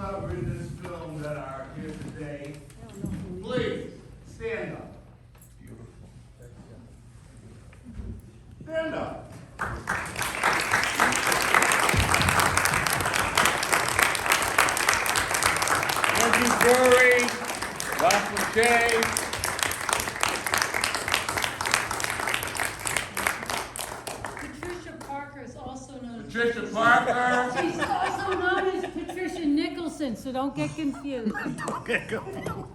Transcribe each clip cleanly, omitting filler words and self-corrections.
whomever in this film that are here today, please stand up. Beautiful. Stand up. Andrew Curry, Russell J. Patricia Parker is also known as Patricia Parker. She's also known as Patricia Nicholson, so don't get confused. Don't get confused.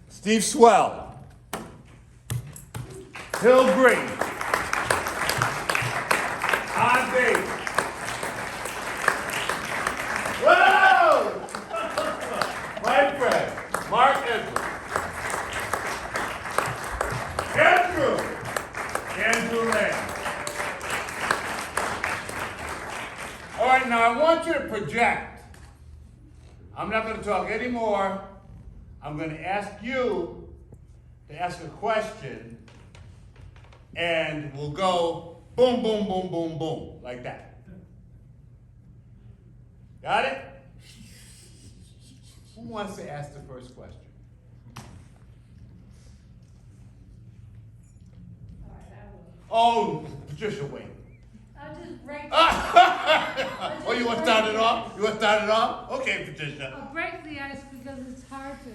Steve Swell. Hill Green. On base. Whoa! My friend, Mark Edwards. Andrew Lamb. All right, now I want you to project. I'm not going to talk anymore. I'm going to ask you to ask a question, and we'll go boom, boom, boom, boom, boom, like that. Got it? Who wants to ask the first question? Oh, Patricia, wait. I'll just break. Oh, you want to start it off? You want to start it off? Okay, Patricia. I'll break the ice because it's hard to,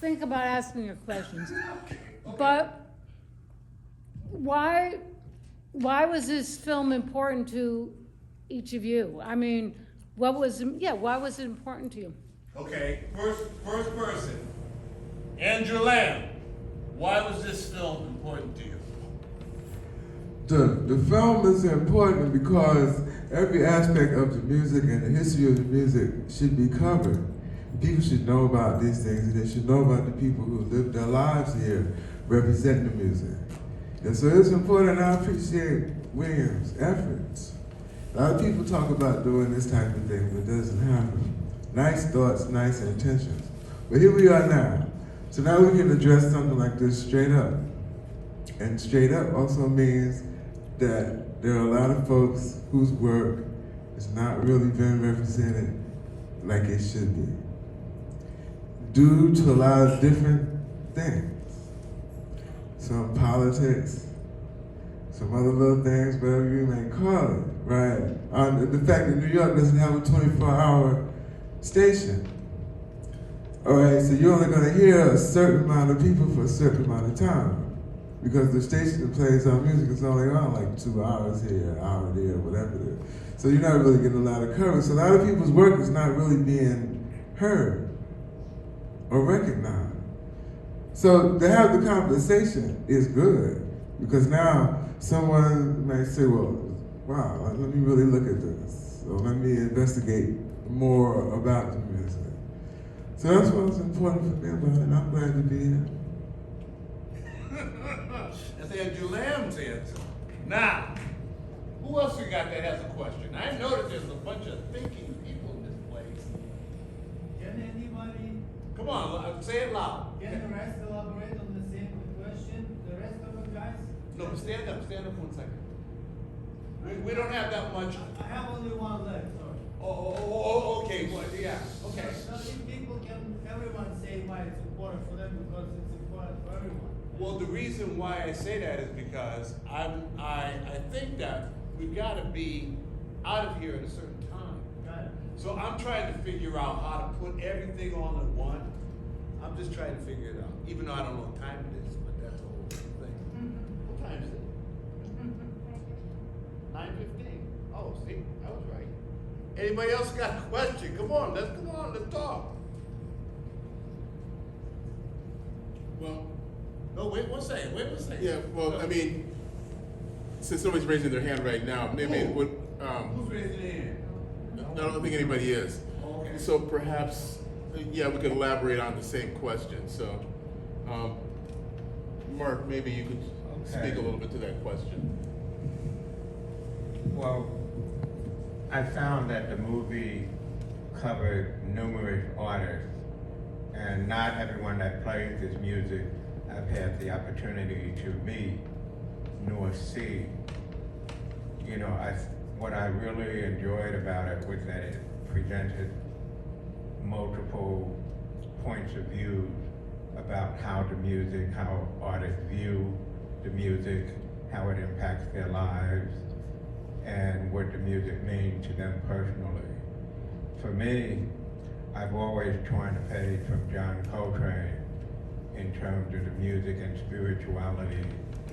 think about asking your questions. Okay. But why was this film important to each of you? I mean, why was it important to you? Okay, first person. Andrew Lamb, why was this film important to you? The film is important because every aspect of the music and the history of the music should be covered. People should know about these things, and they should know about the people who live their lives here representing the music. And so it's important, and I appreciate William's efforts. A lot of people talk about doing this type of thing, but it doesn't happen. Nice thoughts, nice intentions. But here we are now. So now we can address something like this straight up. And straight up also means that there are a lot of folks whose work is not really being represented like it should be, due to a lot of different things. Some politics, some other little things, whatever you may call it, right? The fact that New York doesn't have a 24-hour station. All right, so you're only gonna hear a certain amount of people for a certain amount of time, because the station that plays our music is only on like 2 hours here, an hour there, whatever it is. So you're not really getting a lot of coverage. So a lot of people's work is not really being heard or recognized. So to have the conversation is good, because now someone may say, well, wow, let me really look at this. So let me investigate more about the music. So that's what was important for me about it, and I'm glad to be here. That's Andrew Lamb's answer. Now, who else we got that has a question? I know that there's a bunch of thinking people in this place. Can anybody, Come on, say it loud. can the rest elaborate on the same question? The rest of the guys? No, but stand up 1 second. We don't have that much. I have only one left, sorry. Okay, well, yeah, okay. So if people can, everyone say why it's important for them, because it's important for everyone. Well, the reason why I say that is because I think that we've got to be out of here at a certain time. Got it. So I'm trying to figure out how to put everything all in one. I'm just trying to figure it out, even though I don't know what time it is, but that's a whole thing. What time is it? 9:15. Oh, see, I was right. Anybody else got a question? Come on, let's talk. Well, No, wait one second. yeah, well, I mean, since nobody's raising their hand right now, maybe it would, Who's raising their hand? I don't think anybody is. Okay. So perhaps, yeah, we could elaborate on the same question. So, Mark, maybe you could speak a little bit to that question. Well, I found that the movie covered numerous artists, and not everyone that plays this music I've had the opportunity to meet nor see. you know, what I really enjoyed about it was that it presented multiple points of view about how artists view the music, how it impacts their lives, and what the music means to them personally. For me, I've always torn the page from John Coltrane in terms of the music and spirituality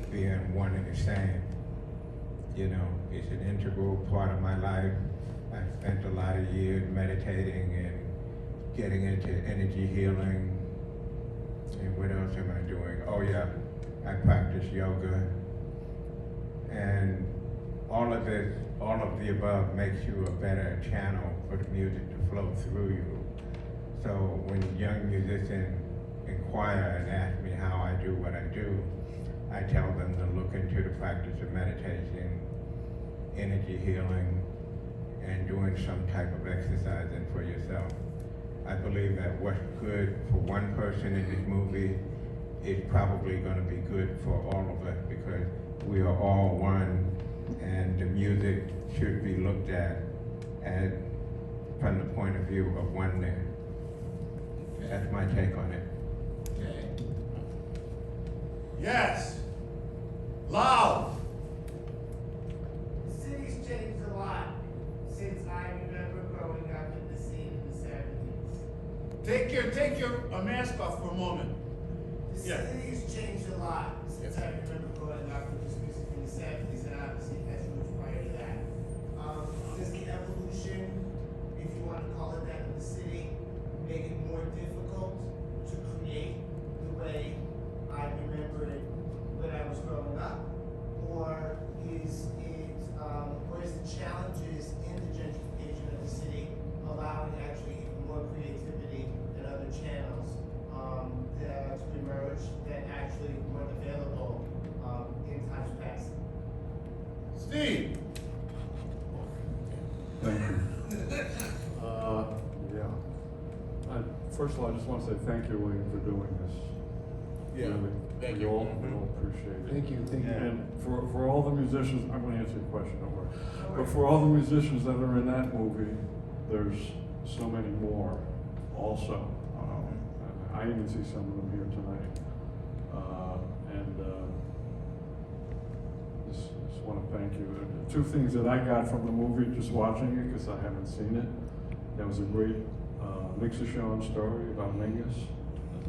being one and the same. You know, it's an integral part of my life. I spent a lot of years meditating and getting into energy healing. And what else am I doing? Oh yeah, I practice yoga. And all of the above makes you a better channel for the music to flow through you. So when young musicians inquire and ask me how I do what I do, I tell them to look into the practice of meditation, energy healing, and doing some type of exercising for yourself. I believe that what's good for one person in this movie is probably going to be good for all of us, because we are all one, and the music should be looked at as from the point of view of oneness. That's my take on it. Okay. Yes. Loud. The city's changed a lot since I remember growing up in the scene in the 70s. Take your mask off for a moment. The Yeah. city's changed a lot since I remember growing up with this music in the 70s, and obviously that's much prior to that. Does the evolution, if you want to call it that, of the city, make it more difficult to create the way I remember it when I was growing up? Or is the challenges in the gentrification of the city allowing actually even more creativity and other channels to emerge that actually weren't available in times past? Steve. Thank you. First of all, I just want to say thank you, William, for doing this. Yeah, Really. thank We you. all appreciate it. Thank you. And for all the musicians, I'm going to answer your question, don't worry. But for all the musicians that are in that movie, there's so many more also. I even see some of them here tonight. Just want to thank you. Two things that I got from the movie, just watching it, because I haven't seen it. There was a great Mixashon story about Mingus.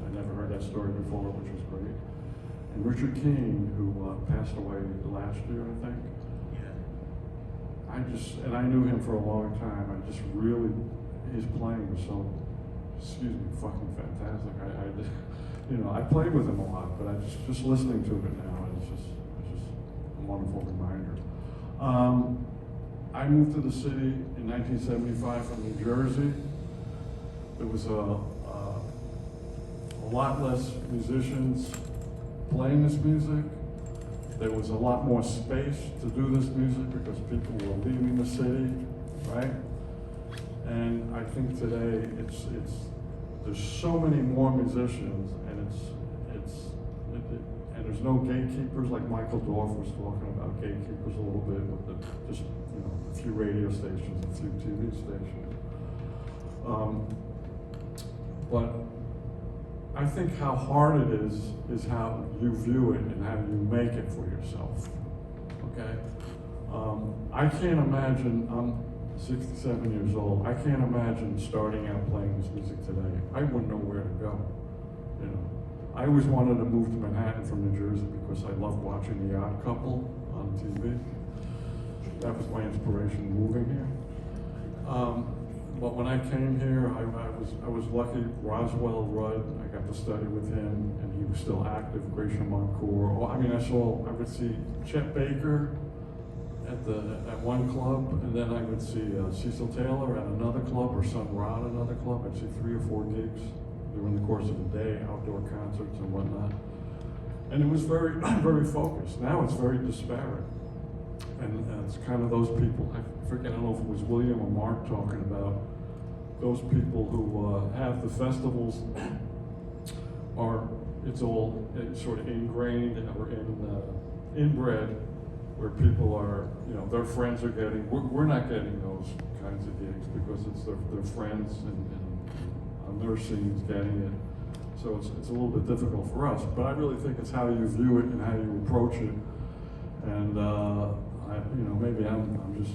I never heard that story before, which was great. And Richard King, who passed away last year, I think. And I knew him for a long time. I just really, his playing was so, fucking fantastic. I played with him a lot, but just listening to it now, it's just a wonderful reminder. I moved to the city in 1975 from New Jersey. There was a lot less musicians playing this music. There was a lot more space to do this music because people were leaving the city, right? And I think today there's so many more musicians, and and there's no gatekeepers, like Michael Dorff was talking about gatekeepers a little bit with a few radio stations, a few TV stations. But I think how hard it is how you view it and how you make it for yourself, okay? I can't imagine, I'm 67 years old, I can't imagine starting out playing this music today. I wouldn't know where to go, I always wanted to move to Manhattan from New Jersey because I loved watching The Odd Couple on TV. That was my inspiration moving here. But when I came here, I was lucky. Roswell Rudd, I got to study with him, and he was still active. Gracia Moncour. I would see Chet Baker at one club, and then I would see Cecil Taylor at another club, or Sun Ra at another club. I'd see 3 or 4 gigs during the course of the day, outdoor concerts and whatnot. And it was very, very focused. Now it's very disparate. And it's kind of those people, I forget, I don't know if it was William or Mark talking about those people who have the festivals it's all sort of ingrained or inbred where people are, their friends are getting, we're not getting those kinds of gigs because it's their friends and on their scenes getting it. So it's a little bit difficult for us, but I really think it's how you view it and how you approach it. And maybe I'm just,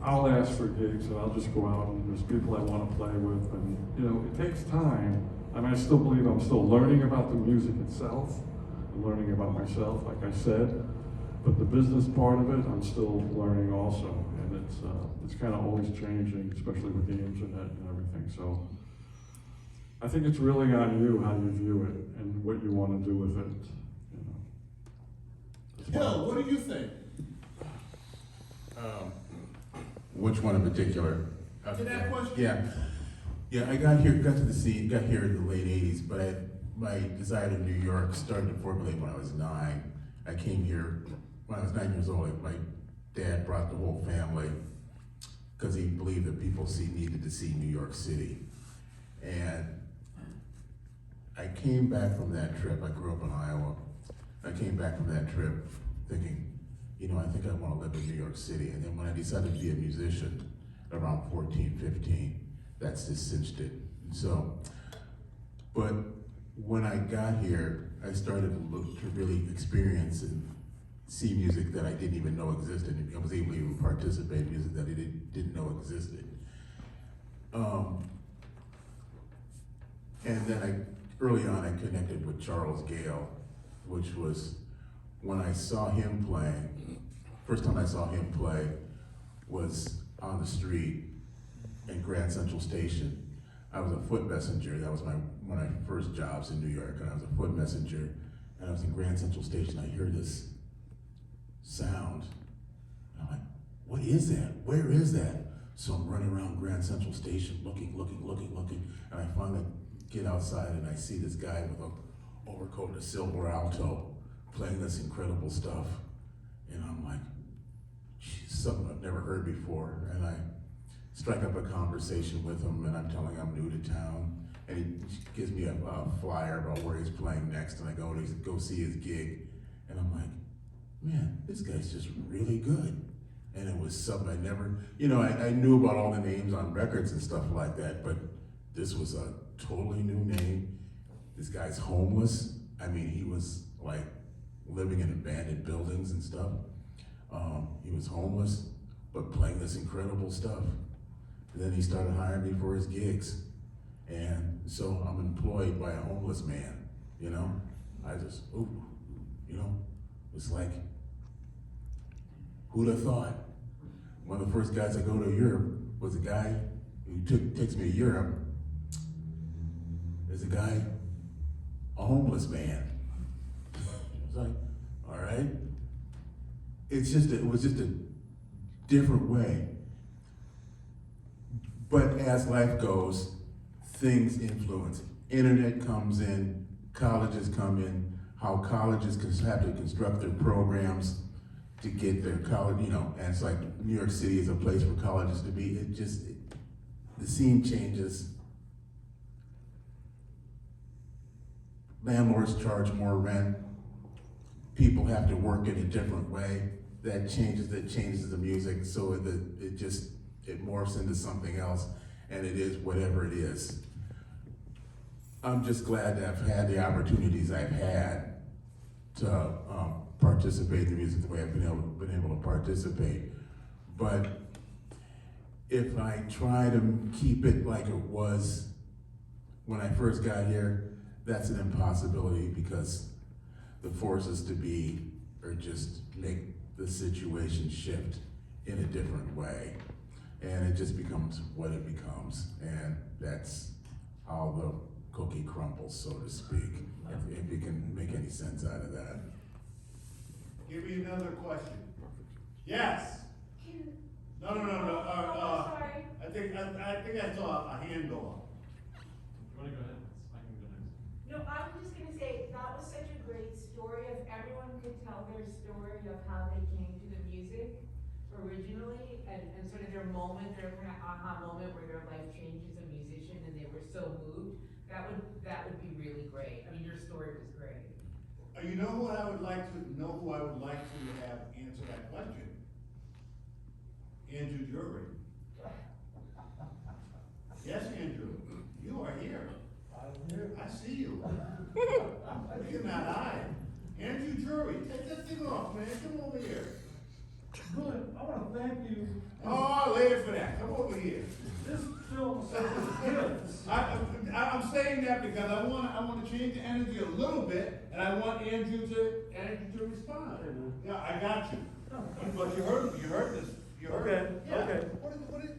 I'll ask for gigs and I'll just go out and there's people I want to play with, and it takes time. I mean, I still believe I'm still learning about the music itself and learning about myself, like I said. But the business part of it, I'm still learning also, and it's kind of always changing, especially with the internet and everything. So I think it's really on you how you view it and what you want to do with it. Hill, what do you think? Which one in particular? To that question? Yeah. I got here in the late '80s, but my desire to New York started to formulate when I was 9. I came here when I was 9 years old. My dad brought the whole family because he believed that people needed to see New York City. And I came back from that trip. I grew up in Iowa. I came back from that trip thinking, I think I want to live in New York City. And then when I decided to be a musician around 14, 15, that's just cinched it. But when I got here, I started to really experience and see music that I didn't even know existed. And I was able to even participate in music that I didn't know existed. And then early on, I connected with Charles Gale, which was when I saw him playing. First time I saw him play was on the street in Grand Central Station. I was a foot messenger. That was one of my first jobs in New York, and I was a foot messenger. And I was in Grand Central Station. I hear this sound. And I'm like, what is that? Where is that? So I'm running around Grand Central Station looking. And I finally get outside and I see this guy with an overcoat and a silver alto playing this incredible stuff. And I'm like, something I've never heard before. And I strike up a conversation with him, and I'm telling him I'm new to town. And he gives me a flyer about where he's playing next, and I go see his gig. And I'm like, man, this guy's just really good. And it was something I never, I knew about all the names on records and stuff like that, but this was a totally new name. This guy's homeless. I mean, he was like living in abandoned buildings and stuff. He was homeless, but playing this incredible stuff. And then he started hiring me for his gigs. And so I'm employed by a homeless man, I just, it's like, who'd have thought? One of the first guys I go to Europe was a guy who takes me to Europe. There's a guy, a homeless man. It's like, all right. It was just a different way. But as life goes, things influence. Internet comes in, colleges come in, how colleges have to construct their programs to get their college, and it's like New York City is a place for colleges to be. The scene changes. Landlords charge more rent. People have to work in a different way. That changes the music, so it morphs into something else, and it is whatever it is. I'm just glad to have had the opportunities I've had to participate in the music the way I've been able to participate. But if I try to keep it like it was when I first got here, that's an impossibility because the forces to be or just make the situation shift in a different way. And it just becomes what it becomes. And that's how the cookie crumbles, so to speak, if you can make any sense out of that. Give me another question. Yes. No. Sorry. I think I saw a hand go up. You want to go ahead? I can go next. No, I was just gonna say, that was such a great story. If everyone could tell their story of how they came to the music originally and sort of their moment, their kind of aha moment where their life changed as a musician and they were so moved, that would be really great. I mean, your story was great. You know who I would like to have answer that question. Andrew Drury. Yes, Andrew, you are here. I'm here. I see you. Look in that eye. Andrew Drury, take that thing off, man. Come over here. Good. I want to thank you. Oh, later for that. Come over here. This film is kids. I'm saying that because I want to change the energy a little bit, and I want Andrew to respond. Yeah, I got you. But you heard this. You heard Okay, it. Yeah. okay. What are you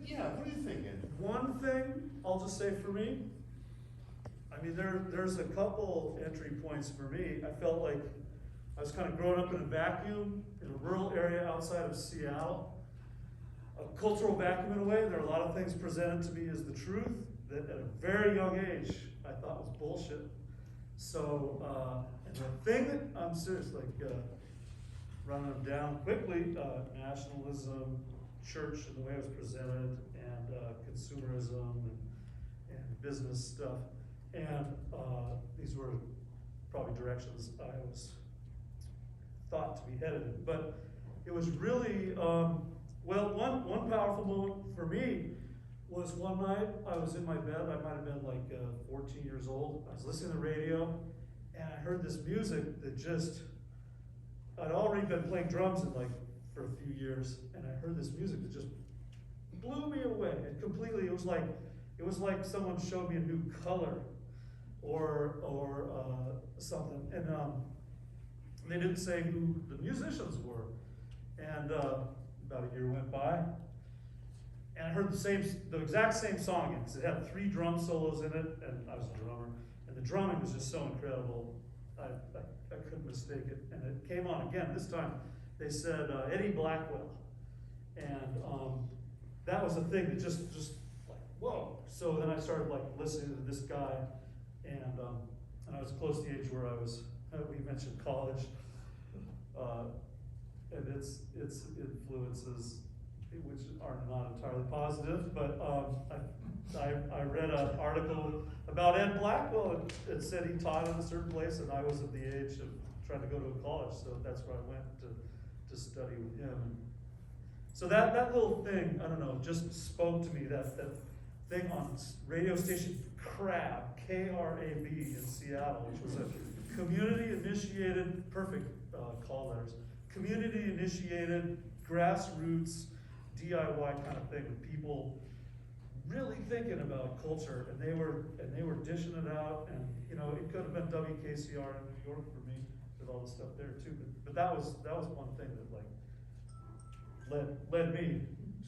thinking? One thing I'll just say for me, I mean, there's a couple entry points for me. I felt like I was kind of growing up in a vacuum in a rural area outside of Seattle. A cultural vacuum in a way. There are a lot of things presented to me as the truth that at a very young age I thought was bullshit. So, and the thing that I'm serious, like running them down quickly, nationalism, church and the way it was presented, and consumerism and business stuff. And these were probably directions I was thought to be headed in. But it was really, well, one powerful moment for me was one night I was in my bed. I might have been like 14 years old. I was listening to the radio, and I heard this music that just, I'd already been playing drums for a few years, and I heard this music that just blew me away. It completely, it was like someone showed me a new color or something. And they didn't say who the musicians were. And about a year went by, and I heard the exact same song again, because it had 3 drum solos in it, and I was a drummer, and the drumming was just so incredible. I couldn't mistake it, and it came on again. This time they said Eddie Blackwell, and that was a thing that just like, whoa. So then I started like listening to this guy, and I was close to the age where I was, we mentioned college, and its influences, which are not entirely positive, but I read an article about Ed Blackwell. It said he taught at a certain place, and I was at the age of trying to go to a college, so that's where I went to study with him. So that little thing, I don't know, just spoke to me, that thing on radio station KRAB, K-R-A-B in Seattle, which was a community-initiated, perfect call letters, community-initiated, grassroots, DIY kind of thing, with people really thinking about culture, and they were dishing it out, and it could have been WKCR in New York for me with all the stuff there too, but that was one thing that like led me.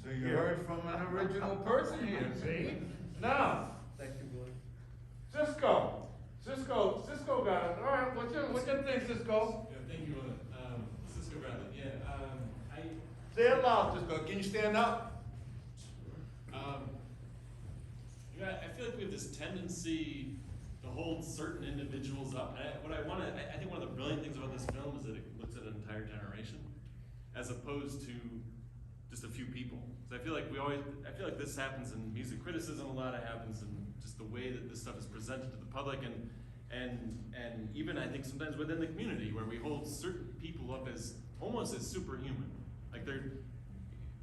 So you heard from an original person here, see? Now, Thank you, Billy. Cisco got it. All right, what you think, Cisco? Yeah, thank you, Cisco Bradley. Yeah, Say it loud, Cisco. Can you stand up? I feel like we have this tendency to hold certain individuals up. I think one of the brilliant things about this film is that it looks at an entire generation, as opposed to just a few people. So I feel like this happens in music criticism a lot. It happens in just the way that this stuff is presented to the public, and even I think sometimes within the community, where we hold certain people up as almost as superhuman. Like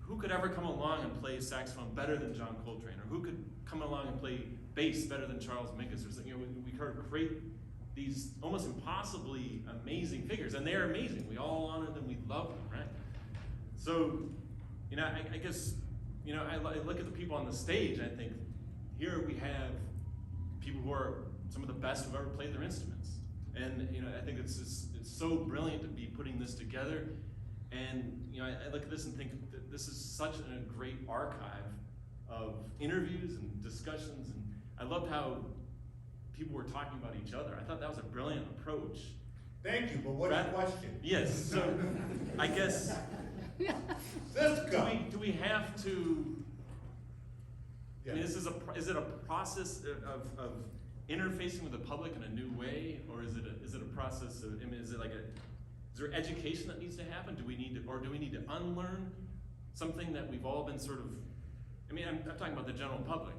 who could ever come along and play saxophone better than John Coltrane, or who could come along and play bass better than Charles Mingus, or something? We create these almost impossibly amazing figures, and they are amazing. We all honor them, we love them, right? So, I guess, I look at the people on the stage, and I think, here we have people who are some of the best who've ever played their instruments. And, I think it's so brilliant to be putting this together. And, I look at this and think that this is such a great archive of interviews and discussions. And I loved how people were talking about each other. I thought that was a brilliant approach. Thank you, but what's your question? Yes, so I guess, Cisco. do we have to, Yeah. I mean, is it a process of interfacing with the public in a new way, or is it a process of, is there education that needs to happen? Do we need to unlearn something that we've all been sort of, I'm talking about the general public.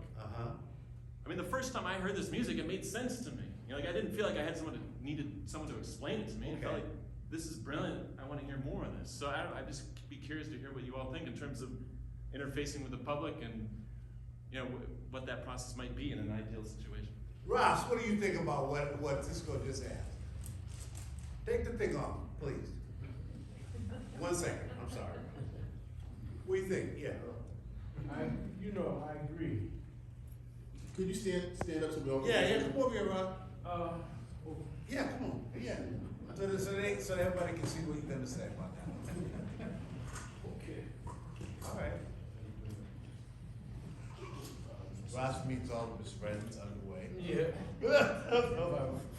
The first time I heard this music, it made sense to me. I didn't feel like I had needed someone to explain it to me. It felt like, this is brilliant. I wanna hear more on this. So I'd just be curious to hear what you all think in terms of interfacing with the public and, you know, what that process might be in an ideal situation. Ross, what do you think about what Cisco just asked? Take the thing off, please. 1 second, I'm sorry. What do you think? Yeah. I agree. Could you stand up so we all? Yeah, come over here, Ross. Yeah, come on, yeah. So that everybody can see what you're gonna say about that. Okay. All right. Ross meets all of his friends on the way. Yeah.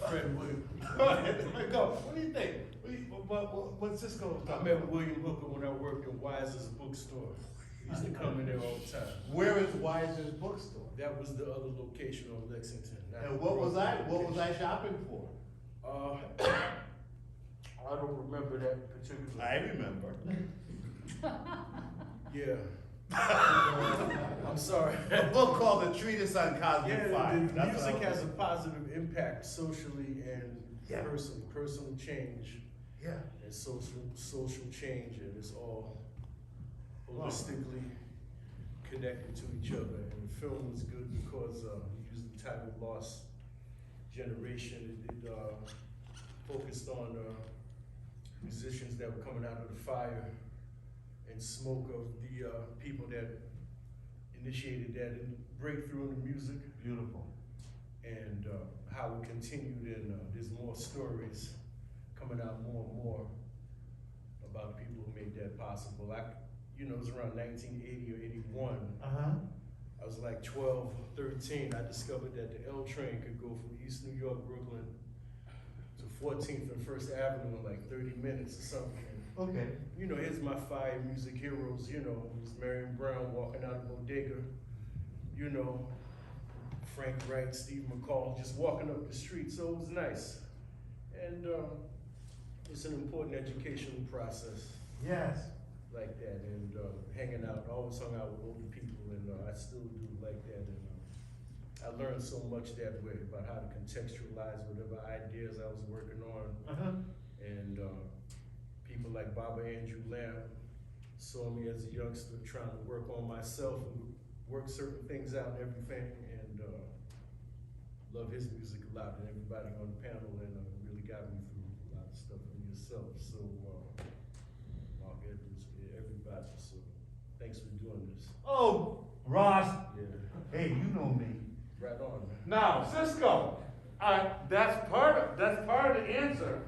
Friend William. Go ahead, go. What do you think? What's Cisco I talking met about? William Hooker when I worked at Wise's bookstore. He used to come in there all the time. Where is Wise's bookstore? That was the other location on Lexington. not And the what was Brooklyn I shopping for? location. I don't remember that particular. I remember. Yeah. I'm sorry. A book called The Treatise on Cosmic Yeah, Fire. the That's what I music was- has a positive impact socially and Yeah. personal change Yeah. and social change, and it's all holistically connected to each other. And the film was good because he used the title Lost Generation. It focused on musicians that were coming out of the fire and smoke of the people that initiated that breakthrough in the music, Beautiful. and how it continued, and there's more stories coming out more and more about people who made that possible. It was around 1980 or 81. Uh-huh. I was like 12, 13. I discovered that the L train could go from East New York, Brooklyn, to 14th and First Avenue in like 30 minutes or something. Okay. Here's my 5 music heroes, it was Marion Brown walking out of Bodega, Frank Wright, Steve McCall, just walking up the street, so it was nice. And it's an important educational process Yes. like that, and hanging out, I always hung out with older people, and I still do like that, and I learned so much that way about how to contextualize whatever ideas I was working on, Uh-huh. and people like Baba Andrew Lamb saw me as a youngster trying to work on myself and work certain things out and everything, and love his music a lot, and everybody on the panel, and really got me through a lot of stuff from yourself. So, Mark Edwards, everybody. So, thanks for doing this. Oh, Ross. Yeah, Hey, you know me. right on, man. Now, Cisco, that's part of the answer.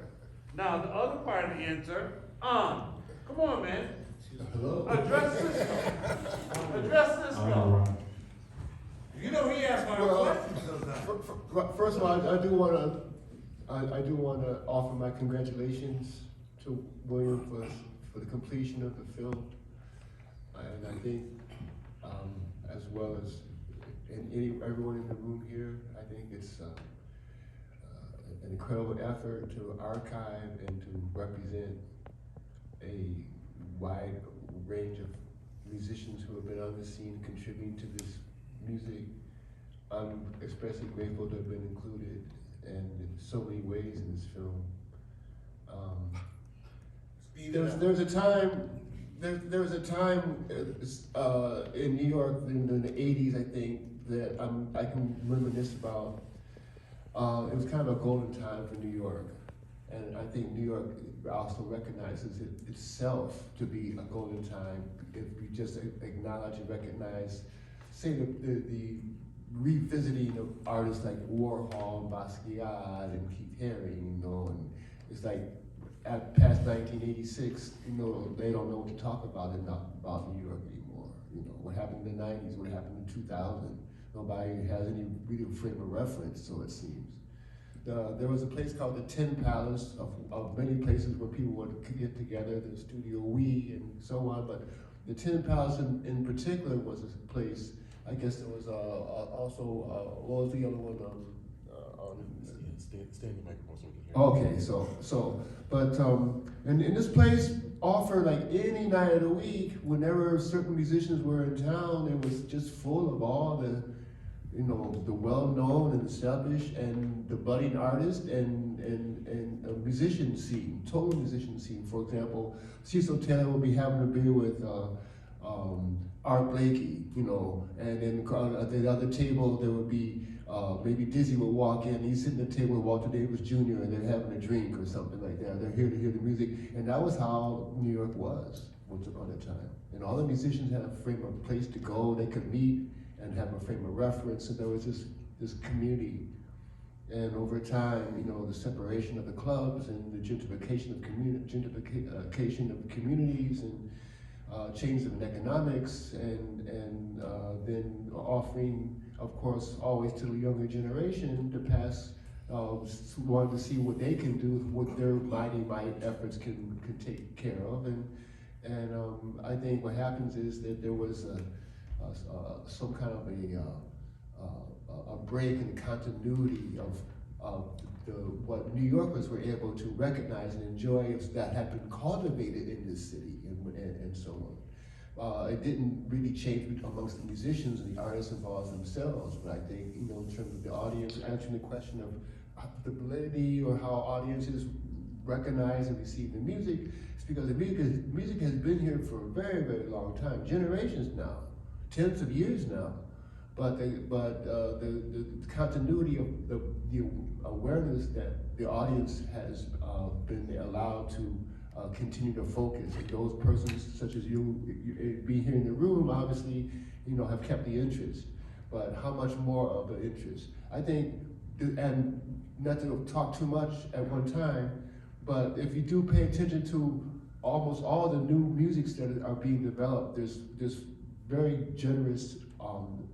Now, the other part of the answer, come on, man. Hello? Address Cisco. Address Cisco. You know he asked my questions sometimes. First of all, I do want to offer my congratulations to William for the completion of the film, and I think, as well as everyone in the room here, I think it's an incredible effort to archive and to represent a wide range of musicians who have been on the scene contributing to this music. I'm especially grateful to have been included in so many ways in this film. There was a time in New York in the 80s, I think, that I can reminisce about. It was kind of a golden time for New York, and I think New York also recognizes itself to be a golden time if we just acknowledge and recognize, say, the revisiting of artists like Warhol, Basquiat, and Keith Haring, and it's like past 1986, they don't know what to talk about about New York anymore. What happened in the 90s, what happened in 2000. Nobody has any real frame of reference, so it seems. There was a place called the Tin Palace, of many places where people would get together, the Studio We and so on, but the Tin Palace in particular was a place, I guess there was also, what was the other one? Stay in the microphone so we can hear. Okay, and this place offered, like, any night of the week, whenever certain musicians were in town, it was just full of all the well-known and established and the budding artists, and and a musician scene, total musician scene. For example, Cecil Taylor will be having a beer with Art Blakey, you know, and then at the other table there would be maybe Dizzy would walk in, he's sitting at the table with Walter Davis Jr. and they're having a drink or something like that. They're here to hear the music, and that was how New York was once upon a time. And all the musicians had a frame of place to go, they could meet and have a frame of reference, and there was this community. And over time, you know, the separation of the clubs and the gentrification of communities and change in economics, and then offering, of course, always to the younger generation to pass, wanting to see what they can do, what their mighty efforts can take care of. And I think what happens is that there was some kind of a break in the continuity of what New Yorkers were able to recognize and enjoy that had been cultivated in this city and so on. It didn't really change amongst the musicians and the artists involved themselves, but I think, you know, in terms of the audience, answering the question of the validity or how audiences recognize and receive the music, it's because the music has been here for a very, very long time, generations now, tens of years now. But the continuity of the awareness that the audience has been allowed to continue to focus. And those persons such as you being here in the room, obviously, you know, have kept the interest. But how much more of the interest? I think, and not to talk too much at one time, but if you do pay attention to almost all the new musics that are being developed, there's this very generous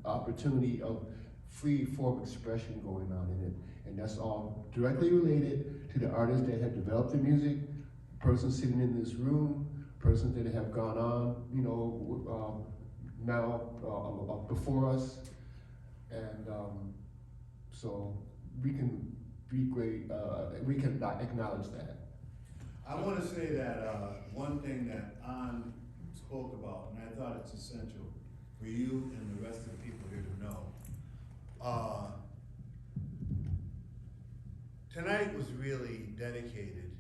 opportunity of free form expression going on in it. And that's all directly related to the artists that have developed the music, persons sitting in this room, persons that have gone on, you know, now before us. And so we can be great, we can acknowledge that. I want to say that one thing that An spoke about, and I thought it's essential for you and the rest of the people here to know. Tonight was really dedicated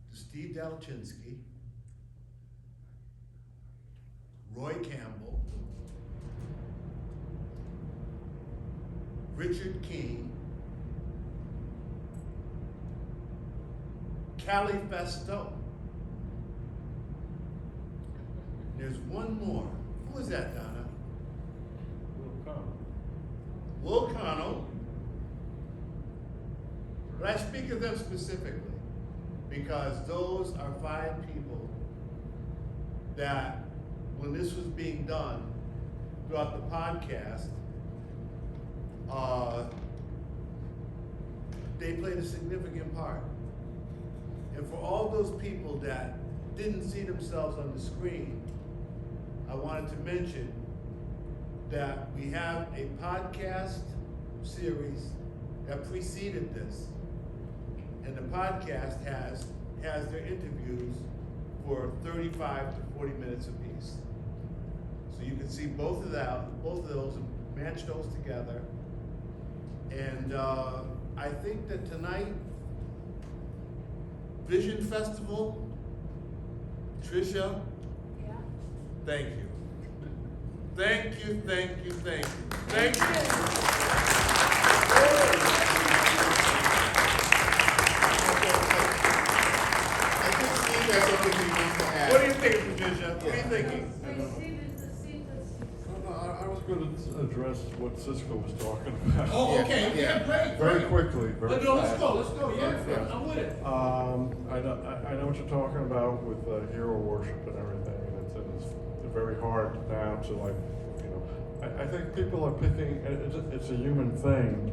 to Steve Dalchinsky, Roy Campbell, Richard King, Callie Festo. There's one more. Who is that, Donna? Will Connell. But I speak of them specifically because those are 5 people that, when this was being done throughout the podcast, they played a significant part. And for all those people that didn't see themselves on the screen, I wanted to mention that we have a podcast series that preceded this. And the podcast has their interviews for 35 to 40 minutes apiece. So you can see both of those and match those together. And I think that tonight, Vision Festival, Tricia, Yeah. thank you. Thank you, thank you, thank you. Thank you. I think Steve has something he wants to add. What do you think, Patricia? What are you thinking? I was going to address what Cisco was talking about. Oh, okay, yeah, great, Very quickly, very Let's fast. go, yeah, Very I'm with it. I know what you're talking about with hero worship and everything, and it's very hard now to, like, you know, I think people are picking, it's a human thing,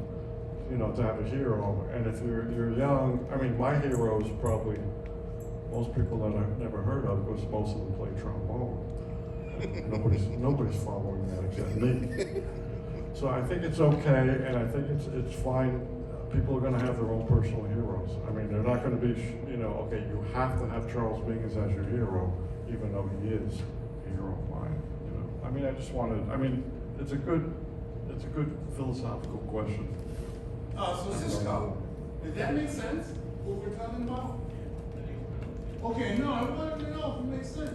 you know, to have a hero, and if you're young, I mean, my heroes probably most people that I've never heard of, because most of them play trombone. Nobody's following that except me. So I think it's okay, and I think it's fine. People are going to have their own personal heroes. I mean, they're not going to be, you know, okay, you have to have Charles Mingus as your hero, even though he is a hero of mine. You know, I mean, I just wanted. I mean, it's a good philosophical question. So Cisco, Does that make sense, what we're talking about? Okay, no, I wanted to know if it makes sense.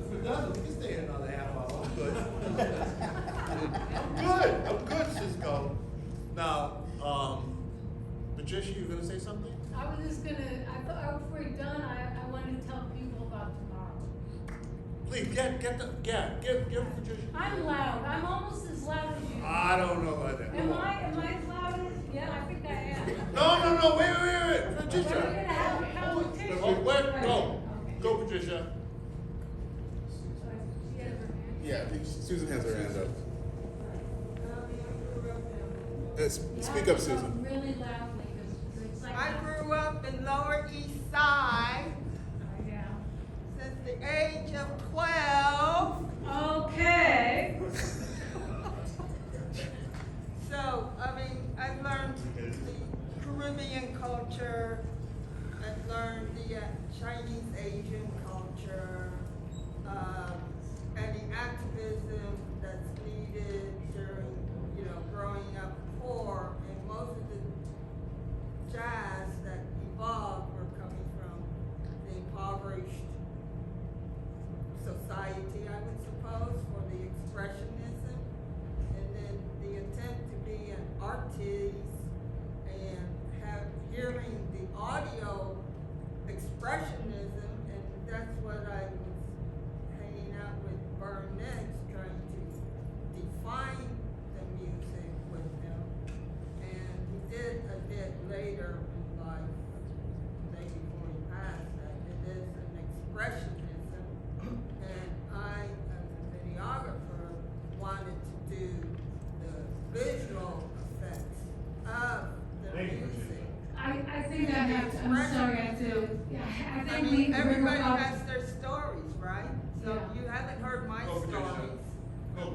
If it doesn't, we can stay here another half hour. I'm good. I'm good, Cisco. Now, Patricia, you gonna say something? I was just gonna, I thought if we're done, I wanted to tell people about tomorrow. Please, give Patricia. I'm loud, I'm almost as loud as you. I don't know about that. Am I as loud as, yeah, I think I am. No, wait, We're gonna Patricia. have a competition. Go, go, Patricia. Yeah, Susan has her hand up. Speak up, Susan. Really loudly, because it's like. I grew up in Lower East Side Yeah. since the age of 12. Okay. So, I mean, I've learned the Caribbean culture, I've learned the Chinese Asian culture, and the activism that's needed during, growing up poor, and most of the jazz that evolved were coming from the impoverished society, I would suppose, for the expressionism, and then the attempt to be an artist and hearing the audio expressionism, and that's what I was hanging out with Burnett, trying to define the music with him, and he did admit later in life, maybe before he passed, that it is an expressionism, and I, as a videographer, wanted to do the visual effects of the music. I think I have to, I'm sorry, I have to, yeah, I I think mean, we're everybody about. has their stories, right? So Yeah. you haven't heard my Go, Patricia. stories. Go.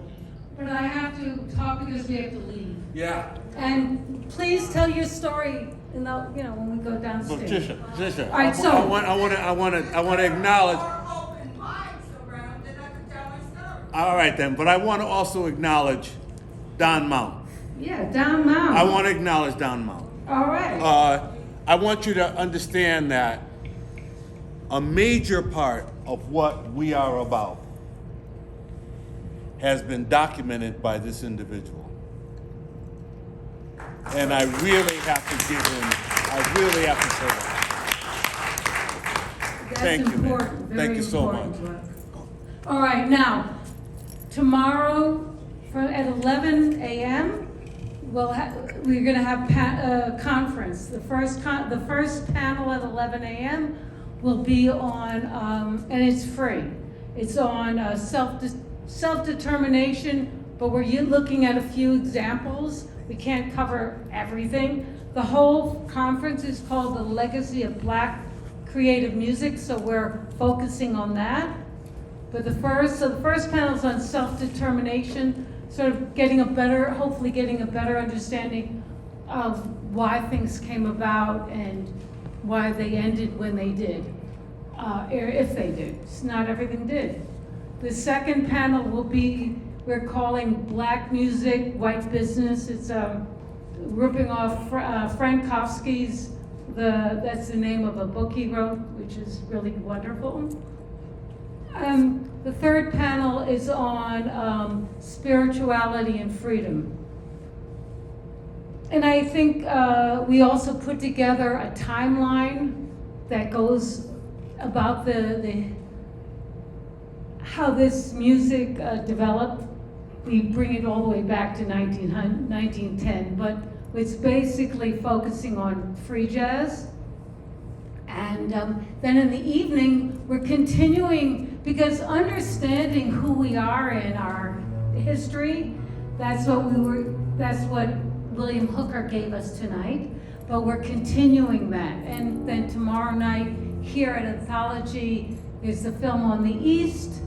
But I have to talk because we have to leave. Yeah. And please tell your story in the, when we go downstairs. Patricia. All right, so- I want to acknowledge. More open mics around, then I can tell my story. All right then, but I want to also acknowledge Don Mount. Yeah, down now. I want to acknowledge Don Mount. All right. I want you to understand that a major part of what we are about has been documented by this individual. And I really have to give him, That's thank you, man. important, very Thank you so important much. work. All right, now, tomorrow at 11 a.m., we're going to have a conference. The first panel at 11 a.m. will be on, and it's free. It's on self-determination, but we're looking at a few examples. We can't cover everything. The whole conference is called The Legacy of Black Creative Music, so we're focusing on that. But the first panel is on self-determination, sort of hopefully getting a better understanding of why things came about and why they ended when they did, if they did. Not everything did. The second panel will be, we're calling Black Music, White Business. It's ripping off Frankowski's, that's the name of a book he wrote, which is really wonderful. The third panel is on spirituality and freedom. And I think we also put together a timeline that goes about how this music developed. We bring it all the way back to 1910, but it's basically focusing on free jazz. And then in the evening, we're continuing, because understanding who we are in our history, that's what William Hooker gave us tonight, but we're continuing that. And then tomorrow night, here at Anthology, is the film on the East,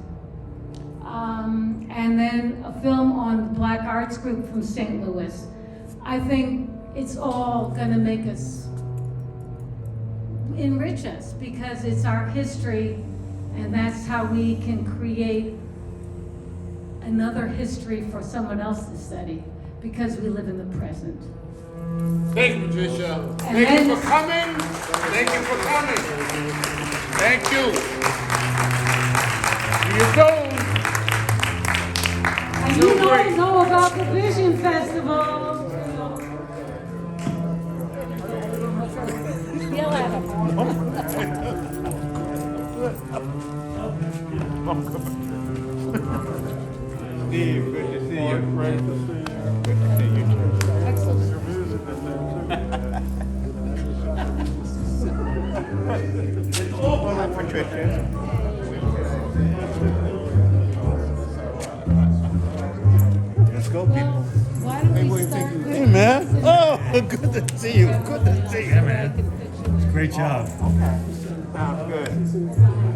and then a film on the Black Arts Group from St. Louis. I think it's all gonna make us, enrich us, because it's our history, and that's how we can create another history for someone else to study, because we live in the present. Thank you, Patricia. And Thank you then- for coming. Thank you for coming. Thank you. See you soon. And So you don't great. know about the Vision Festival. Yell at him. Steve, good to see you. Great to see you. Good to see you too. Your music is there too. Hi, Patricia. Let's go, people. Why don't we start with? Hey, man. Oh, good to see you. Good to see you, man. Great job. Sounds good.